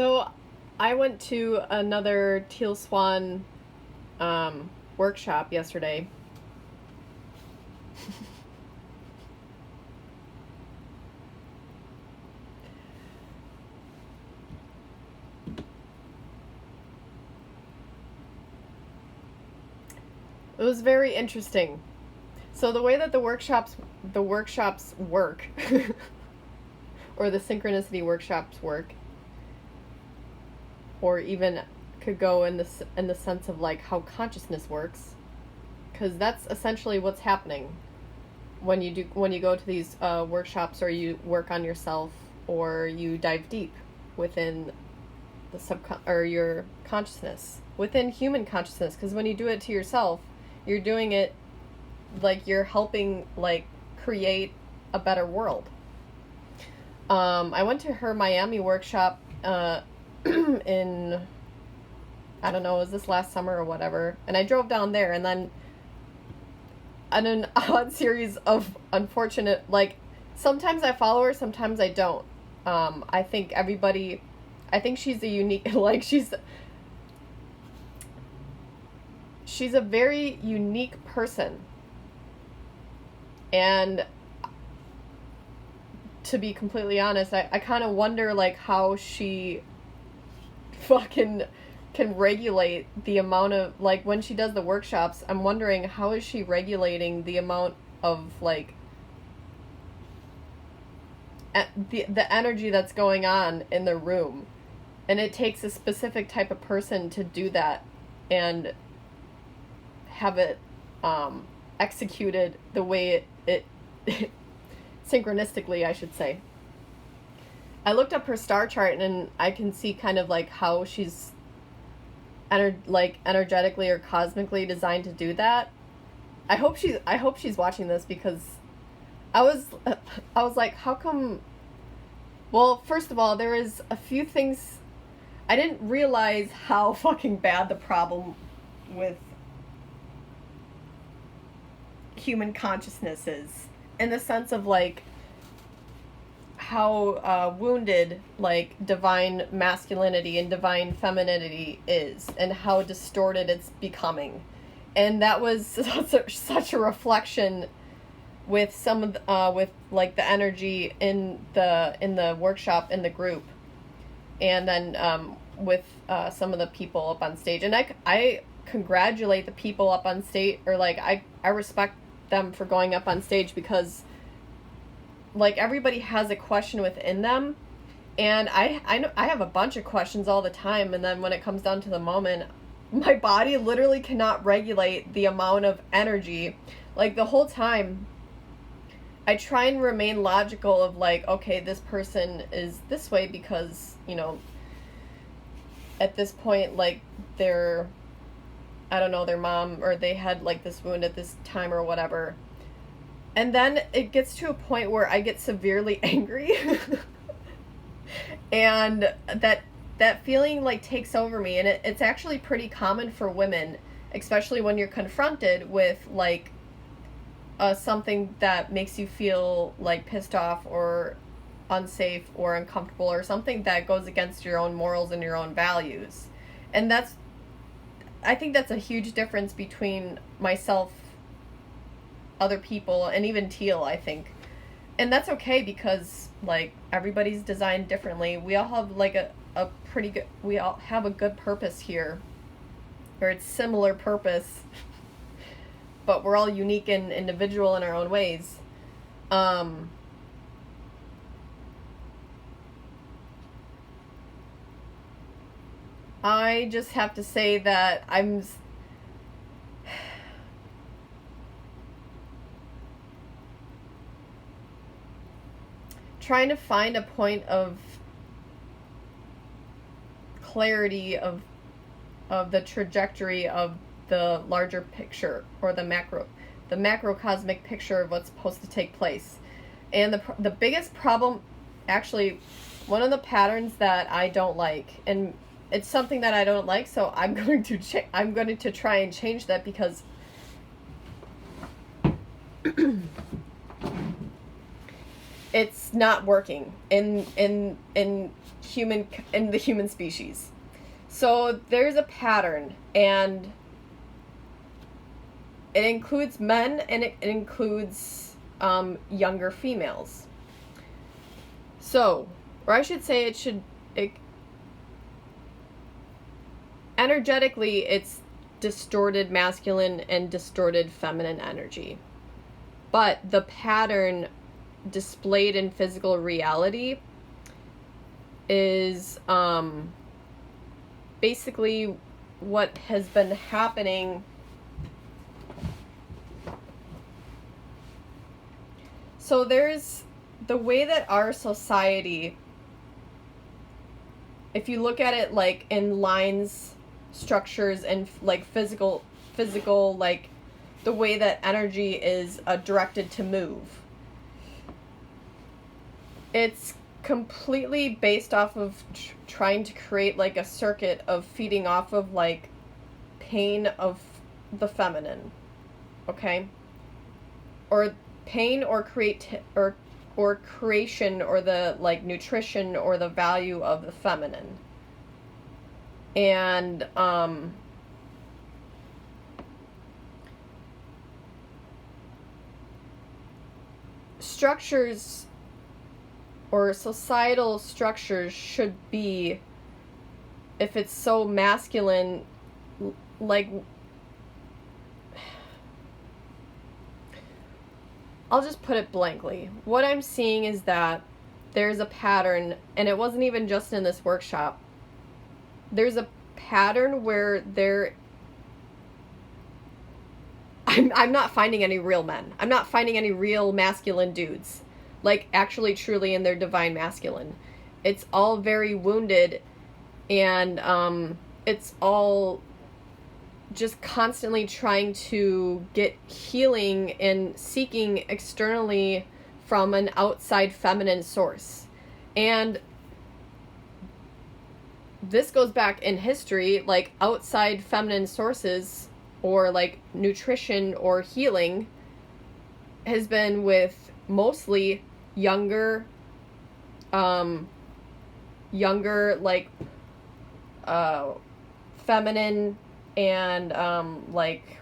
So I went to another Teal Swan workshop yesterday. It was very interesting. So the way that the workshops work or the synchronicity workshops work, or even could go in the sense of like how consciousness works, because that's essentially what's happening when you go to these workshops, or you work on yourself, or you dive deep within the or your consciousness, within human consciousness. Because when you do it to yourself, you're doing it like you're helping like create a better world. I went to her Miami workshop in, I don't know, was this last summer or whatever, and I drove down there, and then an odd series of unfortunate, like, sometimes I follow her, sometimes I don't. I think she's a unique, like, she's a very unique person. And to be completely honest, I kind of wonder, like, how she fucking can regulate the amount of, like, when she does the workshops, I'm wondering how is she regulating the amount of, like, the energy that's going on in the room. And it takes a specific type of person to do that and have it executed the way it synchronistically, I should say. I looked up her star chart, and I can see kind of like how she's energetically or cosmically designed to do that. I hope she's watching this, because I was like, how come? Well, first of all, there is a few things I didn't realize how fucking bad the problem with human consciousness is, in the sense of like how wounded like divine masculinity and divine femininity is, and how distorted it's becoming. And that was such a reflection with some of with like the energy in the workshop, in the group, and then with some of the people up on stage. And I congratulate the people up on stage, or like I respect them for going up on stage, because like everybody has a question within them, and I know I have a bunch of questions all the time, and then when it comes down to the moment, my body literally cannot regulate the amount of energy. Like the whole time I try and remain logical of like, okay, this person is this way because, you know, at this point, like they're, I don't know, their mom, or they had like this wound at this time or whatever. And then it gets to a point where I get severely angry. And that feeling like takes over me. And it's actually pretty common for women, especially when you're confronted with like something that makes you feel like pissed off or unsafe or uncomfortable, or something that goes against your own morals and your own values. And I think that's a huge difference between myself, other people, and even Teal, I think. And that's okay, because like everybody's designed differently. We all have like a pretty good, we all have a good purpose here, or it's similar purpose, but we're all unique and individual in our own ways. I just have to say that I'm trying to find a point of clarity of the trajectory of the larger picture, or the macrocosmic picture of what's supposed to take place. And the biggest problem, actually, one of the patterns that I don't like, and it's something that I don't like, so I'm going to try and change that, because it's not working in the human species. So there's a pattern, and it includes men, and it includes younger females. So, or I should say energetically, it's distorted masculine and distorted feminine energy. But the pattern displayed in physical reality is basically what has been happening. So there's the way that our society, if you look at it like in lines, structures, and like physical, like the way that energy is directed to move, it's completely based off of trying to create like a circuit of feeding off of like pain of the feminine, okay, or pain, or or creation, or the like nutrition or the value of the feminine. And structures or societal structures should be, if it's so masculine, like, I'll just put it blankly. What I'm seeing is that there's a pattern, and it wasn't even just in this workshop. There's a pattern where I'm not finding any real men. I'm not finding any real masculine dudes, like actually truly in their divine masculine. It's all very wounded, and it's all just constantly trying to get healing and seeking externally from an outside feminine source. And this goes back in history, like outside feminine sources or like nutrition or healing has been with mostly younger like feminine and like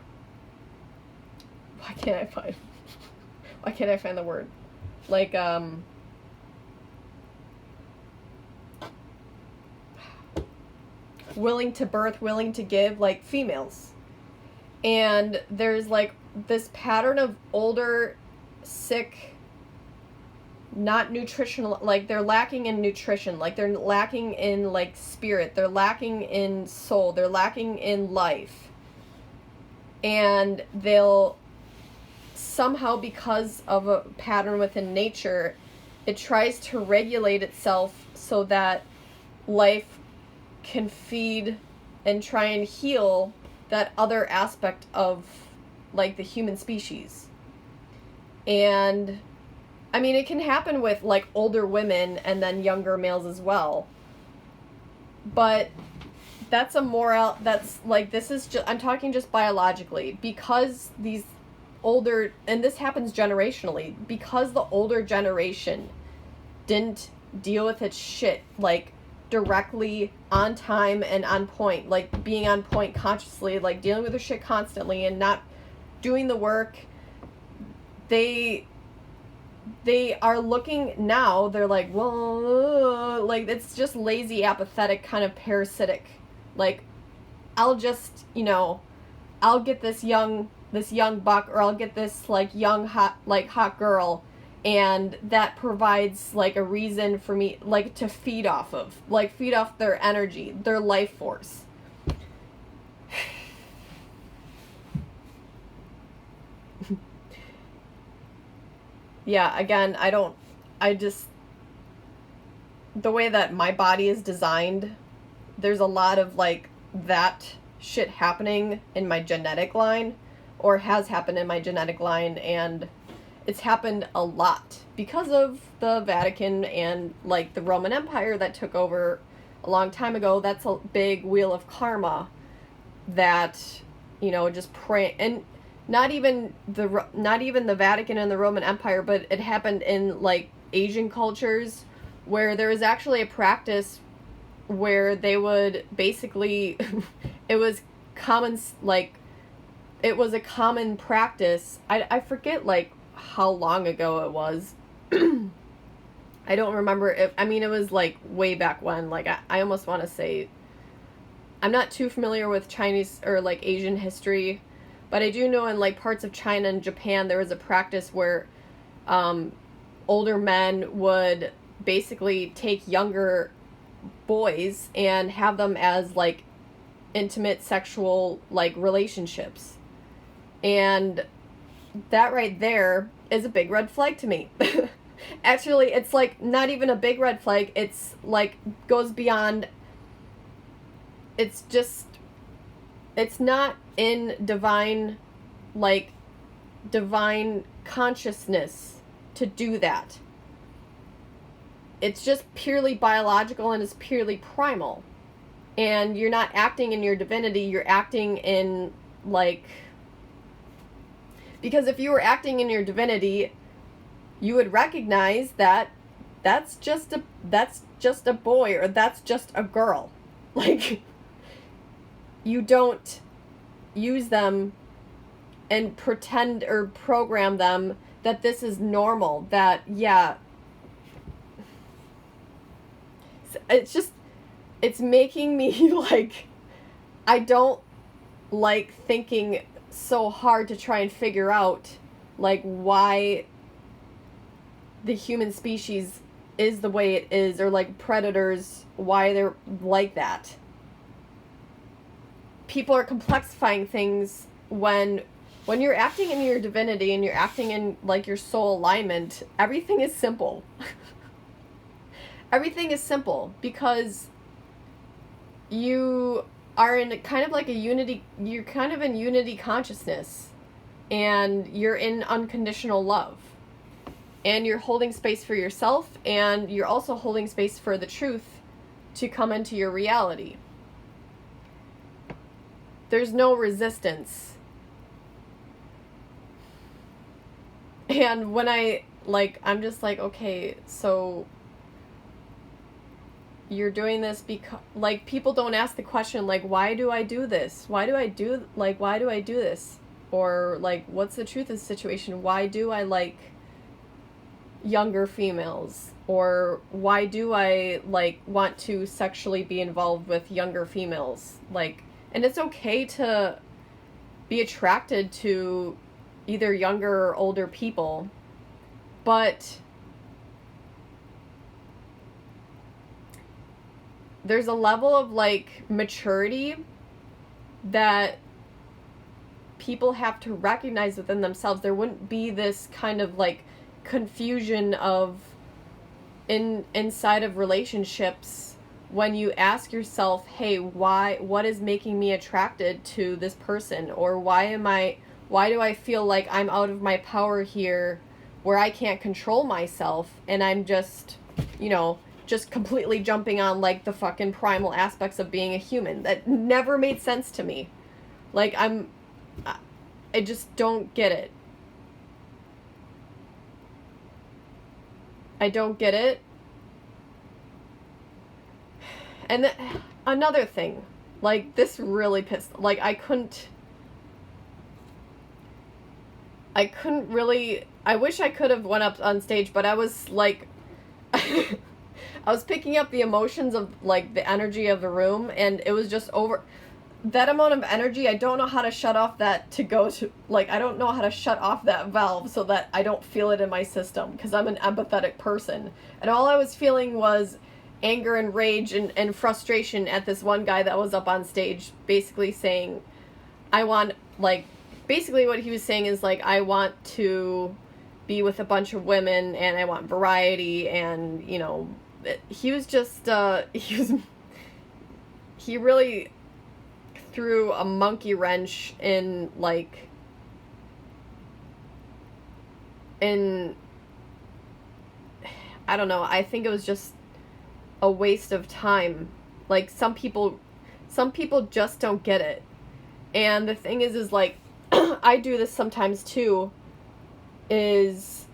why can't I find the word, like willing to birth, willing to give, like females. And there's like this pattern of older, sick, not nutritional, like they're lacking in nutrition, like they're lacking in like spirit, they're lacking in soul, they're lacking in life. And they'll somehow, because of a pattern within nature, it tries to regulate itself so that life can feed and try and heal that other aspect of like the human species. And I mean, it can happen with like older women and then younger males as well. But that's that's like, this is just, I'm talking just biologically, because these older, and this happens generationally, because the older generation didn't deal with its shit like directly, on time, and on point, like being on point consciously, like dealing with their shit constantly and not doing the work. They are looking now, they're like, well, like it's just lazy, apathetic, kind of parasitic, like I'll just, I'll get this young buck, or I'll get this like young hot girl, and that provides like a reason for me like to feed off of, like feed off their energy, their life force. Yeah, again, the way that my body is designed, there's a lot of like that shit happening in my genetic line, or has happened in my genetic line, and it's happened a lot because of the Vatican and like the Roman Empire that took over a long time ago. That's a big wheel of karma that, just pray, and not even the Vatican and the Roman Empire, but it happened in like Asian cultures where there was actually a practice where they would basically it was common, like, it was a common practice. I forget, like, how long ago it was. I don't remember if, I mean, it was, like, way back when. Like, I almost want to say, I'm not too familiar with Chinese or, like, Asian history, but I do know in, like, parts of China and Japan there was a practice where older men would basically take younger boys and have them as, like, intimate sexual, like, relationships. And that right there is a big red flag to me. Actually, it's, like, not even a big red flag. It's, like, goes beyond, it's just, it's not in divine, like, divine consciousness to do that. It's just purely biological and it's purely primal. And you're not acting in your divinity, you're acting in, like, because if you were acting in your divinity, you would recognize that that's just a boy, or that's just a girl. Like, you don't use them and pretend or program them that this is normal, that, yeah, it's just, it's making me, like, I don't like thinking so hard to try and figure out, like, why the human species is the way it is, or, like, predators, why they're like that. People are complexifying things when you're acting in your divinity and you're acting in, like, your soul alignment. Everything is simple. Everything is simple because you are in kind of like a unity, you're kind of in unity consciousness, and you're in unconditional love, and you're holding space for yourself, and you're also holding space for the truth to come into your reality. There's no resistance. And when I'm just like, okay, so you're doing this because, like, people don't ask the question, like, why do I do this? Why do I do this? Or, like, what's the truth of the situation? Why do I like younger females? Or why do I, like, want to sexually be involved with younger females? Like, and it's okay to be attracted to either younger or older people, but there's a level of, like, maturity that people have to recognize within themselves. There wouldn't be this kind of, like, confusion of inside of relationships when you ask yourself, hey, what is making me attracted to this person? Or why do I feel like I'm out of my power here, where I can't control myself, and I'm just, just completely jumping on, like, the fucking primal aspects of being a human. That never made sense to me. Like, I just don't get it. I don't get it. And another thing, like, this really pissed, like, I couldn't really, I wish I could have went up on stage, but I was, like, I was picking up the emotions of, like, the energy of the room, and it was just over that amount of energy. I don't know how to shut off that to go to, like, I don't know how to shut off that valve so that I don't feel it in my system, because I'm an empathetic person, and all I was feeling was anger and rage and frustration at this one guy that was up on stage, basically saying, basically what he was saying is, like, I want to be with a bunch of women, and I want variety, and, he was just, he really threw a monkey wrench in, like, I don't know, I think it was just a waste of time. Like, some people just don't get it. And the thing is like, I do this sometimes too, is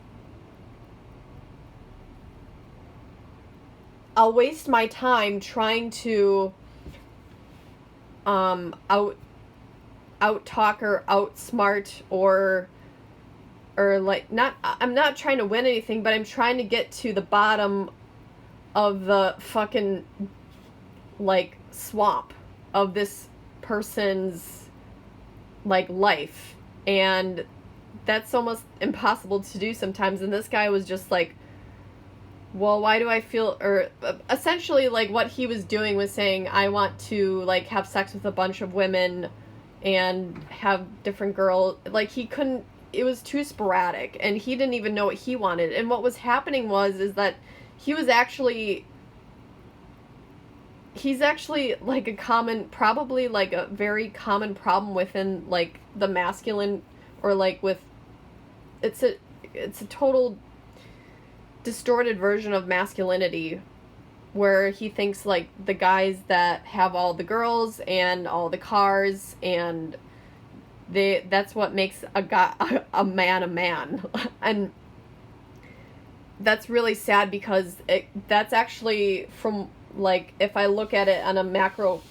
I'll waste my time trying to out talk or outsmart or like, not, I'm not trying to win anything, but I'm trying to get to the bottom of the fucking like swamp of this person's like life, and that's almost impossible to do sometimes. And this guy was just like, well, why do I feel, or essentially like what he was doing was saying, I want to like have sex with a bunch of women and have different girls. Like, he couldn't, it was too sporadic, and he didn't even know what he wanted. And what was happening is that he's actually like a common, probably like a very common problem within like the masculine, or like with, it's a total distorted version of masculinity, where he thinks like the guys that have all the girls and all the cars, and that's what makes a man. And that's really sad, because that's actually, from like, if I look at it on a macro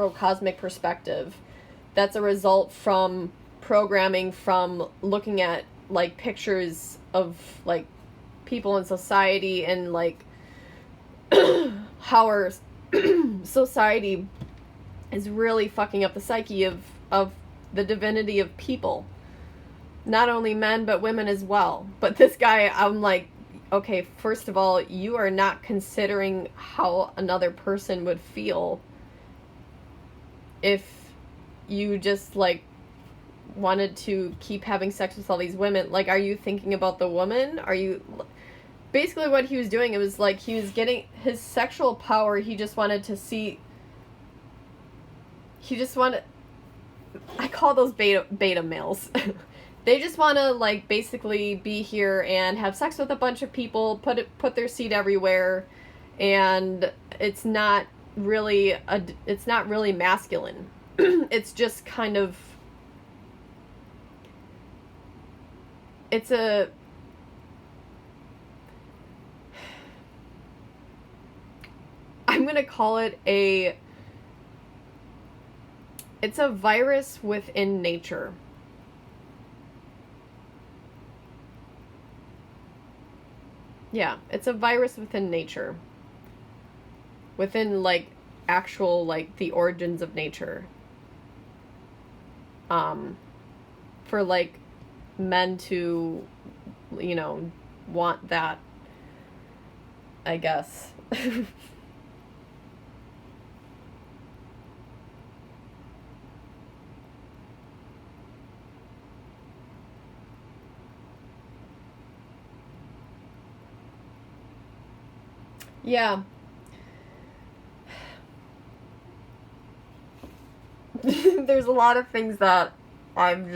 cosmic perspective, that's a result from programming, from looking at like pictures of like people in society, and like how our society is really fucking up the psyche of the divinity of people, not only men but women as well. But this guy, I'm like, okay, first of all, you are not considering how another person would feel if you just like wanted to keep having sex with all these women. Like, are you thinking about the woman? Are you, basically what he was doing, it was like he was getting his sexual power, he just wanted to see, I call those beta males. They just want to like basically be here and have sex with a bunch of people, put their seed everywhere, and it's not really masculine. It's just kind of, I'm gonna call it it's a virus within nature. Yeah, it's a virus within nature. Within, like, actual, like, the origins of nature. For, like, men to, you know, want that, I guess. Yeah. There's a lot of things that I'm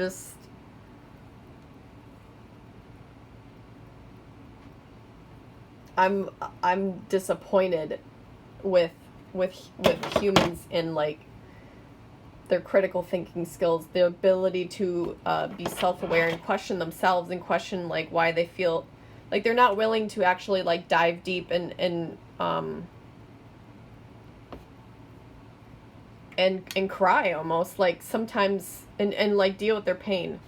disappointed with humans in like their critical thinking skills, the ability to be self-aware and question themselves, and question like why they feel like they're not willing to actually like dive deep and cry almost, like sometimes, and like deal with their pain.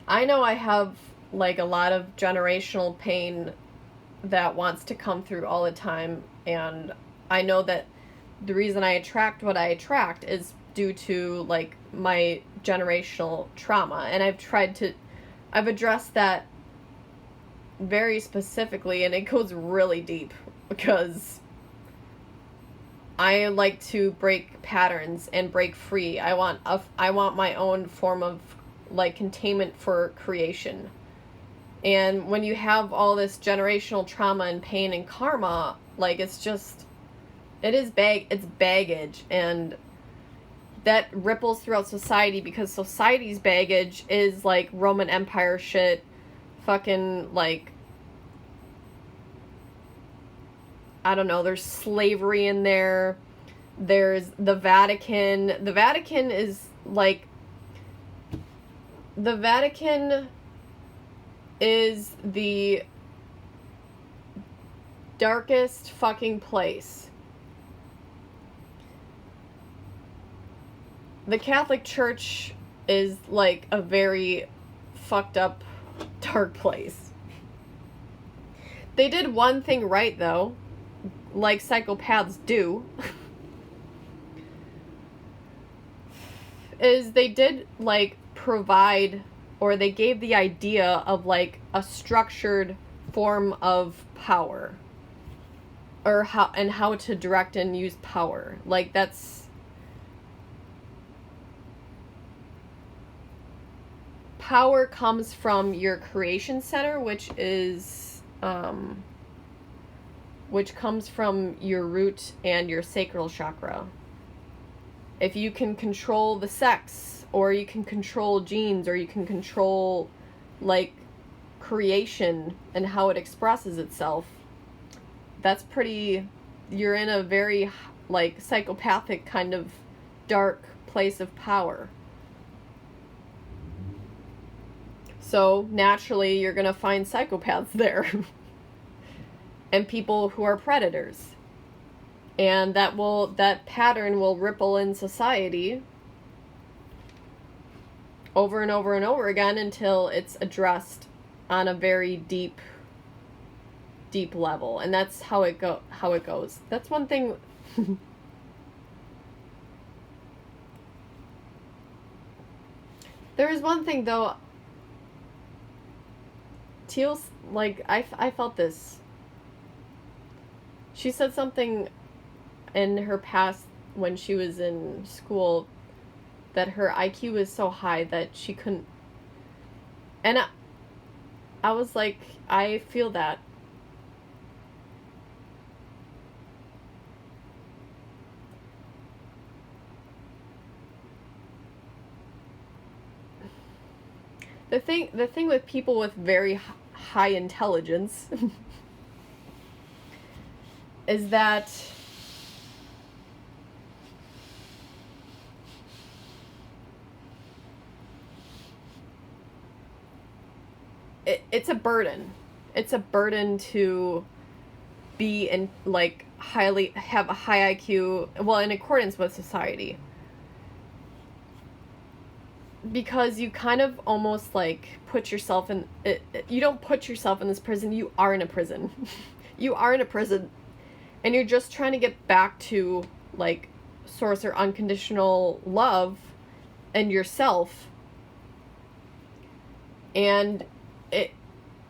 I know I have like a lot of generational pain that wants to come through all the time, and I know that the reason I attract what I attract is due to like my generational trauma, and I've addressed that very specifically, and it goes really deep, because I like to break patterns and break free. I want my own form of like containment for creation. And when you have all this generational trauma and pain and karma, like it's baggage, and that ripples throughout society, because society's baggage is like Roman Empire shit, fucking like, I don't know, there's slavery in there. There's the Vatican. The Vatican is like, the Vatican is darkest fucking place. The Catholic Church is like a very fucked up, dark place. They did one thing right, though, like psychopaths do, is they did, like, provide, or they gave the idea of, like, a structured form of power, or how to direct and use power. Like, that's... Power comes from your creation center, which comes from your root and your sacral chakra. If you can control the sex, or you can control genes, or you can control, like, creation and how it expresses itself, that's pretty... You're in a very, like, psychopathic kind of dark place of power. So, naturally, you're going to find psychopaths there. And people who are predators. And that pattern will ripple in society over and over and over again until it's addressed on a very deep level. And that's how it goes. That's one thing. There is one thing, though. Teal's, like, I felt this. She said something in her past when she was in school that her IQ was so high that she couldn't... And I was like, I feel that. The thing with people with very high intelligence is that it's a burden. It's a burden to be in, like, have a high IQ, well, in accordance with society. Because you kind of almost, like, put yourself in... you don't put yourself in this prison, you are in a prison. You are in a prison. And you're just trying to get back to, like, source or unconditional love and yourself. And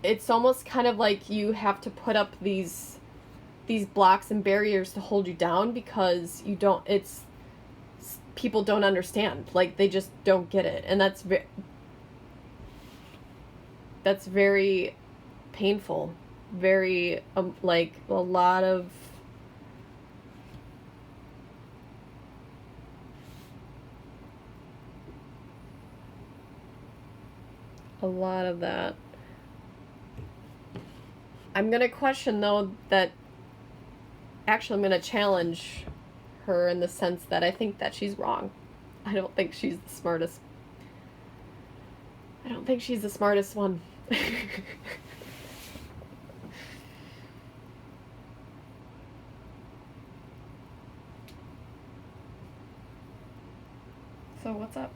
it's almost kind of like you have to put up these blocks and barriers to hold you down, because you don't... people don't understand. Like, they just don't get it. And that's very painful. Very, like, a lot of that. I'm gonna question, though, that... Actually, I'm gonna challenge her in the sense that I think that she's wrong. I don't think she's the smartest. I don't think she's the smartest one. So what's up?